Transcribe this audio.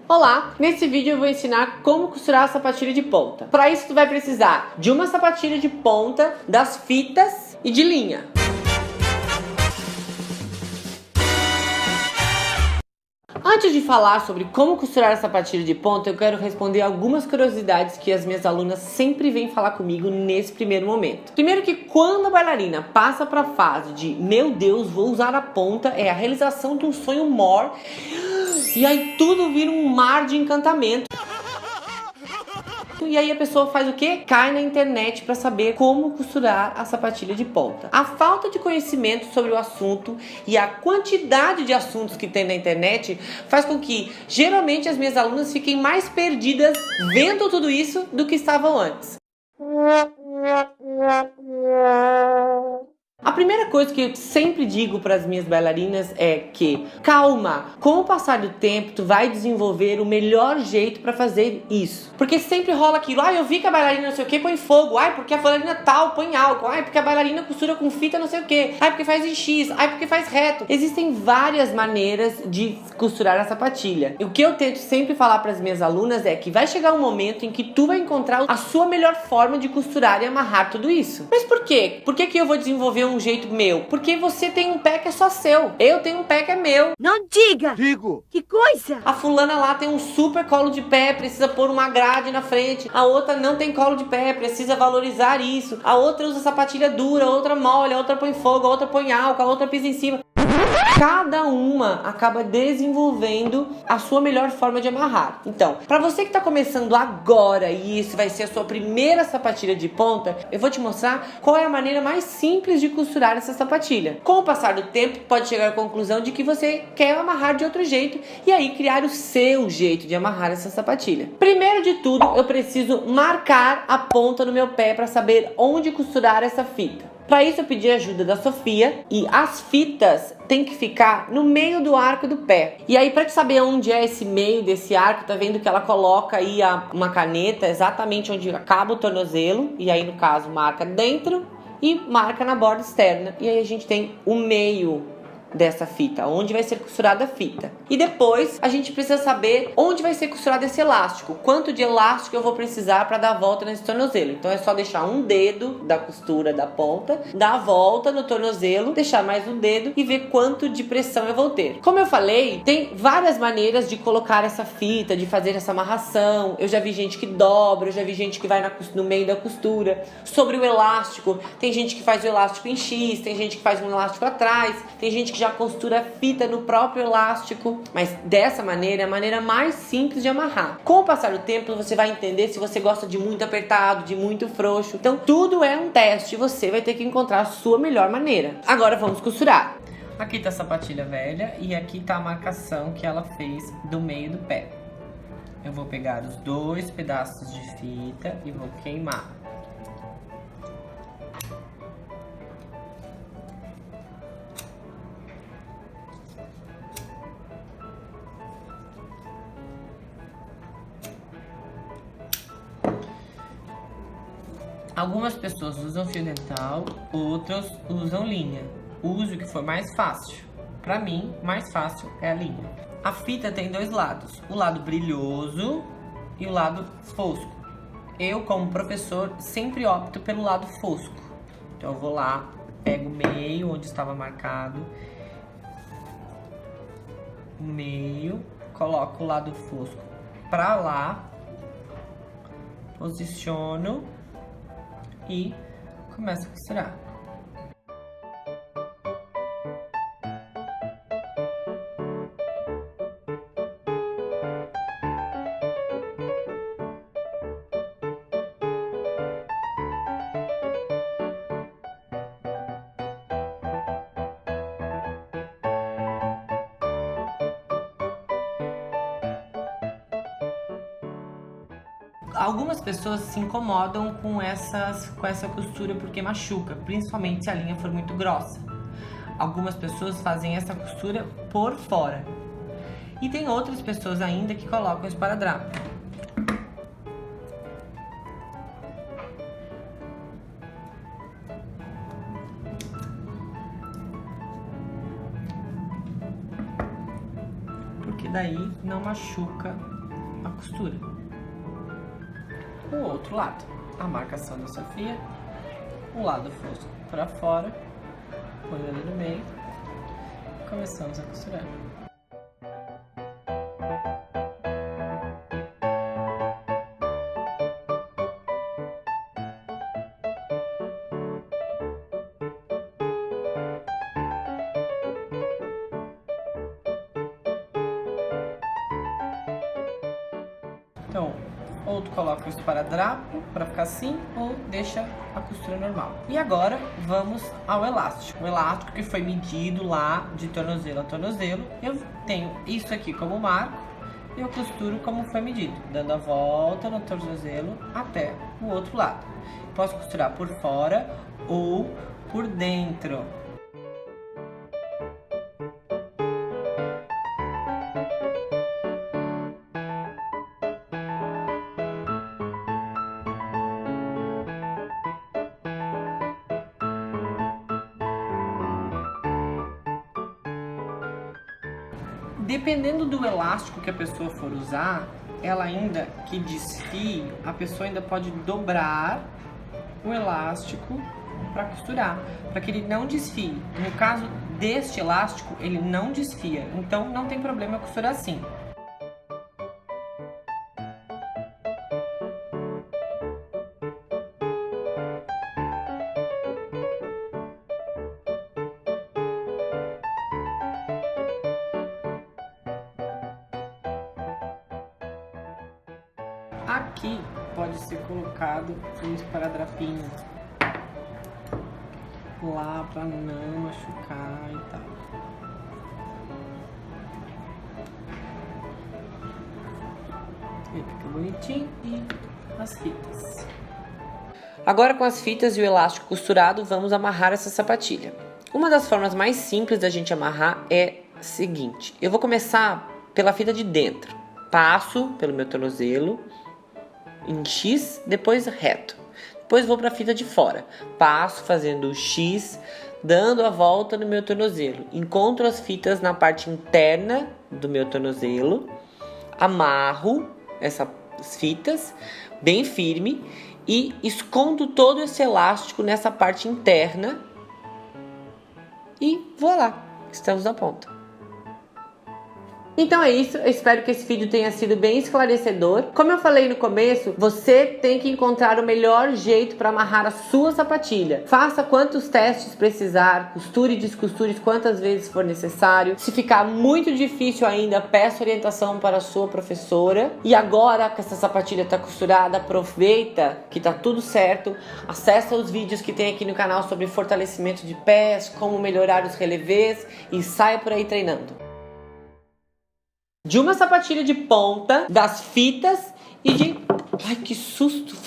Olá! Nesse vídeo eu vou ensinar como costurar a sapatilha de ponta. Para isso tu vai precisar de uma sapatilha de ponta, das fitas e de linha. Antes de falar sobre como costurar a sapatilha de ponta, eu quero responder algumas curiosidades que as minhas alunas sempre vêm falar comigo nesse primeiro momento. Primeiro que quando a bailarina passa para a fase de meu Deus, vou usar a ponta, é a realização de um sonho maior e aí tudo vira um mar de encantamento. E aí a pessoa faz o quê? Cai na internet para saber como costurar a sapatilha de ponta. A falta de conhecimento sobre o assunto e a quantidade de assuntos que tem na internet faz com que geralmente as minhas alunas fiquem mais perdidas vendo tudo isso do que estavam antes. A primeira coisa que eu sempre digo para as minhas bailarinas é que calma, com o passar do tempo tu vai desenvolver o melhor jeito para fazer isso. Porque sempre rola aquilo, eu vi que a bailarina não sei o que põe fogo, porque a bailarina tal põe álcool, porque a bailarina costura com fita não sei o que, porque faz em X, porque faz reto. Existem várias maneiras de costurar a sapatilha. O que eu tento sempre falar para as minhas alunas é que vai chegar um momento em que tu vai encontrar a sua melhor forma de costurar e amarrar tudo isso. Mas por quê? Por que eu vou desenvolver um jeito meu? Porque você tem um pé que é só seu. Eu tenho um pé que é meu. Não diga! Digo! Que coisa! A fulana lá tem um super colo de pé, precisa pôr uma grade na frente. A outra não tem colo de pé, precisa valorizar isso. A outra usa sapatilha dura, a outra molha, a outra põe fogo, a outra põe álcool, a outra pisa em cima. Cada uma acaba desenvolvendo a sua melhor forma de amarrar. Então, para você que está começando agora e isso vai ser a sua primeira sapatilha de ponta, eu vou te mostrar qual é a maneira mais simples de costurar essa sapatilha. Com o passar do tempo, pode chegar à conclusão de que você quer amarrar de outro jeito e aí criar o seu jeito de amarrar essa sapatilha. Primeiro de tudo, eu preciso marcar a ponta no meu pé para saber onde costurar essa fita. Para isso eu pedi ajuda da Sofia e as fitas tem que ficar no meio do arco do pé. E aí para te saber onde é esse meio desse arco, tá vendo que ela coloca aí uma caneta exatamente onde acaba o tornozelo. E aí no caso marca dentro e marca na borda externa. E aí a gente tem o meio dessa fita, onde vai ser costurada a fita. E depois a gente precisa saber onde vai ser costurado esse elástico, quanto de elástico eu vou precisar para dar a volta nesse tornozelo. Então é só deixar um dedo da costura da ponta, dar a volta no tornozelo, deixar mais um dedo e ver quanto de pressão eu vou ter. Como eu falei, tem várias maneiras de colocar essa fita, de fazer essa amarração. Eu já vi gente que dobra, eu já vi gente que vai no meio da costura. Sobre o elástico, tem gente que faz o elástico em X, tem gente que faz um elástico atrás, tem gente que já costura a fita no próprio elástico, mas dessa maneira é a maneira mais simples de amarrar. Com o passar do tempo você vai entender se você gosta de muito apertado, de muito frouxo. Então tudo é um teste, você vai ter que encontrar a sua melhor maneira. Agora vamos costurar. Aqui tá a sapatilha velha e aqui tá a marcação que ela fez do meio do pé. Eu vou pegar os dois pedaços de fita e vou queimar. Algumas pessoas usam fio dental, outras usam linha. Use o que for mais fácil. Para mim, mais fácil é a linha. A fita tem dois lados, o lado brilhoso e o lado fosco. Eu, como professor, sempre opto pelo lado fosco. Então eu vou lá, pego o meio onde estava marcado, o meio, coloco o lado fosco para lá, posiciono e começa a costurar. Algumas pessoas se incomodam com essa costura porque machuca, principalmente se a linha for muito grossa. Algumas pessoas fazem essa costura por fora. E tem outras pessoas ainda que colocam esparadrapo. daí não machuca a costura. O outro lado, a marcação da Sofia, o lado fosco para fora, põe ali no meio, começamos a costurar. Então, ou tu coloca o esparadrapo para ficar assim, ou deixa a costura normal. E agora vamos ao elástico. O elástico que foi medido lá de tornozelo a tornozelo. Eu tenho isso aqui como marco e eu costuro como foi medido, dando a volta no tornozelo até o outro lado. Posso costurar por fora ou por dentro. Dependendo do elástico que a pessoa for usar, ela ainda que desfie, a pessoa ainda pode dobrar o elástico para costurar, para que ele não desfie. No caso deste elástico, ele não desfia, então não tem problema costurar assim. Aqui pode ser colocado um esparadrapinho lá para não machucar e tal. E fica bonitinho. E as fitas. Agora, com as fitas e o elástico costurado, vamos amarrar essa sapatilha. Uma das formas mais simples da gente amarrar é a seguinte: eu vou começar pela fita de dentro, passo pelo meu tornozelo em X, depois reto. Depois vou para a fita de fora, passo fazendo o X, dando a volta no meu tornozelo. Encontro as fitas na parte interna do meu tornozelo, amarro essas fitas bem firme e escondo todo esse elástico nessa parte interna e voilá, estamos na ponta. Então é isso, eu espero que esse vídeo tenha sido bem esclarecedor. Como eu falei no começo, você tem que encontrar o melhor jeito para amarrar a sua sapatilha. Faça quantos testes precisar, costure e descosture quantas vezes for necessário. Se ficar muito difícil ainda, peça orientação para a sua professora. E agora que essa sapatilha está costurada, aproveita que tá tudo certo. Acessa os vídeos que tem aqui no canal sobre fortalecimento de pés, como melhorar os relevés e saia por aí treinando. De uma sapatilha de ponta, das fitas e de... Ai, que susto!